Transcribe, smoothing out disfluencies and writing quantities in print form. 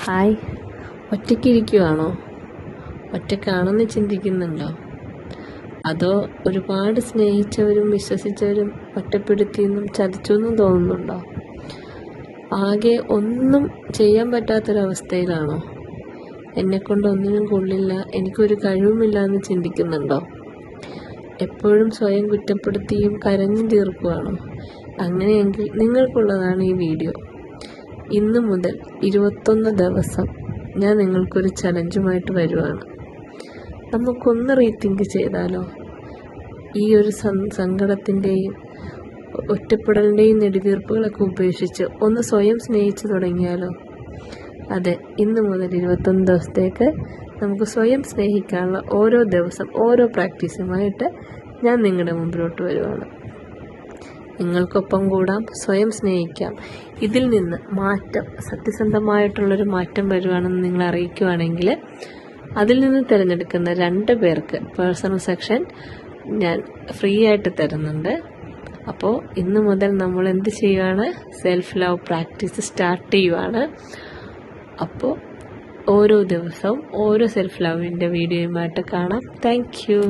Hi, ഒറ്റയ്ക്കിരിക്കുവാണോ? ഒറ്റയ്ക്കാണെന്ന് ചിന്തിക്കുന്നുണ്ടോ? അതോ ഒരുപാട് സ്നേഹിച്ചവരും വിശ്വസിച്ചവരും ഒറ്റപ്പെടുത്തിയെന്നും ചതിച്ചെന്നും തോന്നുന്നുണ്ടോ? ആകെ ഒന്നും ചെയ്യാൻ പറ്റാത്തൊരവസ്ഥയിലാണോ? എന്നെക്കൊണ്ട് ഒന്നിനും കൊള്ളില്ല, എനിക്കൊരു കഴിവുമില്ല എന്ന് ചിന്തിക്കുന്നുണ്ടോ? എപ്പോഴും സ്വയം കുറ്റപ്പെടുത്തിയും കരഞ്ഞും തീർക്കുവാണോ? അങ്ങനെയെങ്കിൽ നിങ്ങൾക്കുള്ളതാണ് ഈ വീഡിയോ. ഇന്ന് മുതൽ 21 ദിവസം ഞാൻ നിങ്ങൾക്കൊരു ചലഞ്ചുമായിട്ട് വരുവാണ്. നമുക്കൊന്ന് റീതിങ്ക് ചെയ്താലോ? ഈ ഒരു സങ്കടത്തിൻ്റെയും ഒറ്റപ്പെടലിൻ്റെയും നെടുവീർപ്പുകളൊക്കെ ഉപേക്ഷിച്ച് ഒന്ന് സ്വയം സ്നേഹിച്ചു തുടങ്ങിയാലോ? അതെ, ഇന്ന് മുതൽ 21 ദിവസത്തേക്ക് നമുക്ക് സ്വയം സ്നേഹിക്കാനുള്ള ഓരോ ദിവസം ഓരോ പ്രാക്ടീസുമായിട്ട് ഞാൻ നിങ്ങളുടെ മുമ്പിലോട്ട് വരുവാണ്. നിങ്ങൾക്കൊപ്പം കൂടാം, സ്വയം സ്നേഹിക്കാം. ഇതിൽ നിന്ന് മാറ്റം, സത്യസന്ധമായിട്ടുള്ളൊരു മാറ്റം വരുവാണെന്ന് നിങ്ങൾ അറിയിക്കുവാണെങ്കിൽ അതിൽ നിന്ന് തിരഞ്ഞെടുക്കുന്ന 2 പേർക്ക് പേഴ്സണൽ സെക്ഷൻ ഞാൻ ഫ്രീ ആയിട്ട് തരുന്നുണ്ട്. അപ്പോൾ ഇന്ന് മുതൽ നമ്മൾ എന്ത് ചെയ്യുവാണ്? സെൽഫ് ലവ് പ്രാക്ടീസ് സ്റ്റാർട്ട് ചെയ്യുവാണ്. അപ്പോൾ ഓരോ ദിവസവും ഓരോ സെൽഫ് ലവിൻ്റെ വീഡിയോയുമായിട്ട് കാണാം. Thank you.